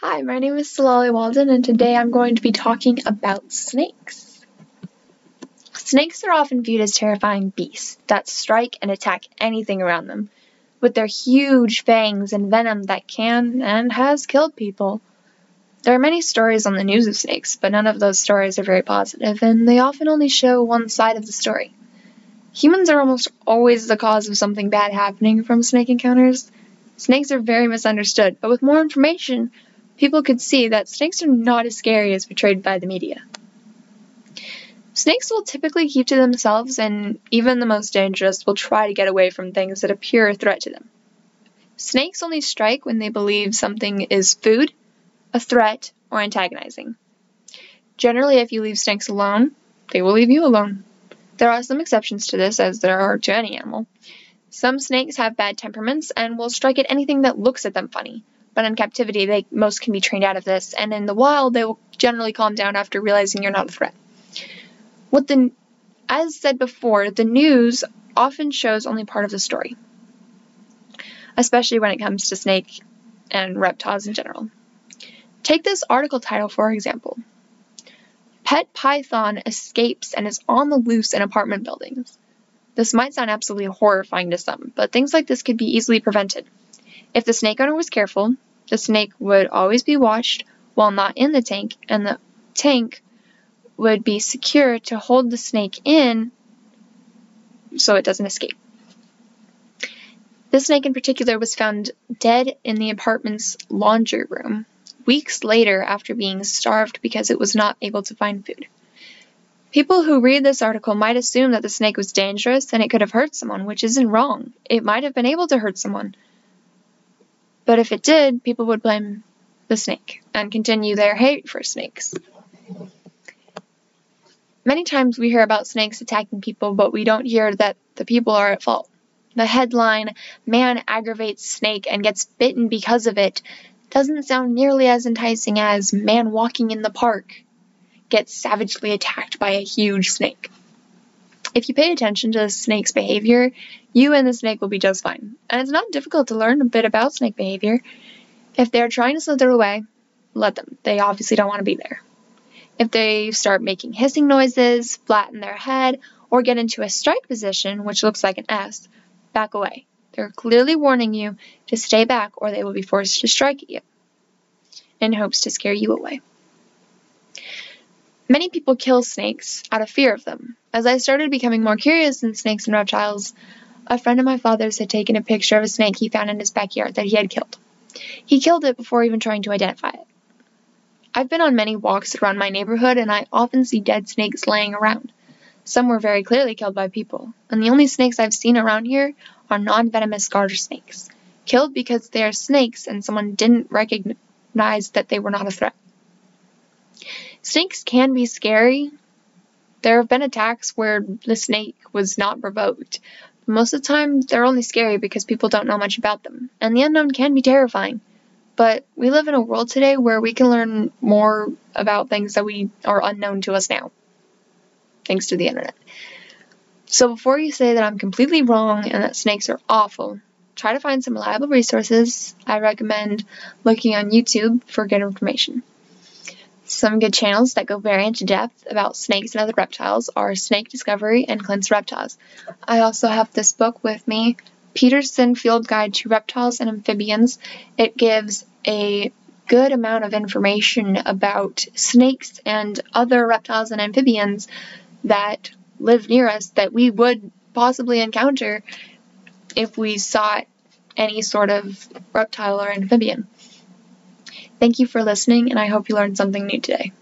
Hi, my name is Salali Walden, and today I'm going to be talking about snakes. Snakes are often viewed as terrifying beasts that strike and attack anything around them, with their huge fangs and venom that can and has killed people. There are many stories on the news of snakes, but none of those stories are very positive, and they often only show one side of the story. Humans are almost always the cause of something bad happening from snake encounters. Snakes are very misunderstood, but with more information, people could see that snakes are not as scary as portrayed by the media. Snakes will typically keep to themselves, and even the most dangerous will try to get away from things that appear a threat to them. Snakes only strike when they believe something is food, a threat, or antagonizing. Generally, if you leave snakes alone, they will leave you alone. There are some exceptions to this, as there are to any animal. Some snakes have bad temperaments and will strike at anything that looks at them funny. But in captivity, most can be trained out of this, and in the wild, they will generally calm down after realizing you're not a threat. As said before, the news often shows only part of the story, especially when it comes to snake and reptiles in general. Take this article title for example. Pet python escapes and is on the loose in apartment buildings. This might sound absolutely horrifying to some, but things like this could be easily prevented. If the snake owner was careful, the snake would always be watched while not in the tank, and the tank would be secure to hold the snake in so it doesn't escape. This snake in particular was found dead in the apartment's laundry room, weeks later after being starved because it was not able to find food. People who read this article might assume that the snake was dangerous and it could have hurt someone, which isn't wrong. It might have been able to hurt someone. But if it did, people would blame the snake and continue their hate for snakes. Many times we hear about snakes attacking people, but we don't hear that the people are at fault. The headline, "Man aggravates snake and gets bitten because of it," doesn't sound nearly as enticing as "Man walking in the park gets savagely attacked by a huge snake." If you pay attention to the snake's behavior, you and the snake will be just fine. And it's not difficult to learn a bit about snake behavior. If they're trying to slither away, let them. They obviously don't want to be there. If they start making hissing noises, flatten their head, or get into a strike position, which looks like an S, back away. They're clearly warning you to stay back or they will be forced to strike at you in hopes to scare you away. Many people kill snakes out of fear of them. As I started becoming more curious in snakes and reptiles, a friend of my father's had taken a picture of a snake he found in his backyard that he had killed. He killed it before even trying to identify it. I've been on many walks around my neighborhood, and I often see dead snakes laying around. Some were very clearly killed by people, and the only snakes I've seen around here are non-venomous garter snakes, killed because they are snakes and someone didn't recognize that they were not a threat. Snakes can be scary. There have been attacks where the snake was not provoked. Most of the time, they're only scary because people don't know much about them, and the unknown can be terrifying. But we live in a world today where we can learn more about things that are unknown to us now, thanks to the internet. So before you say that I'm completely wrong and that snakes are awful, try to find some reliable resources. I recommend looking on YouTube for good information. Some good channels that go very into depth about snakes and other reptiles are Snake Discovery and Clint's Reptiles. I also have this book with me, Peterson Field Guide to Reptiles and Amphibians. It gives a good amount of information about snakes and other reptiles and amphibians that live near us that we would possibly encounter if we saw any sort of reptile or amphibian. Thank you for listening, and I hope you learned something new today.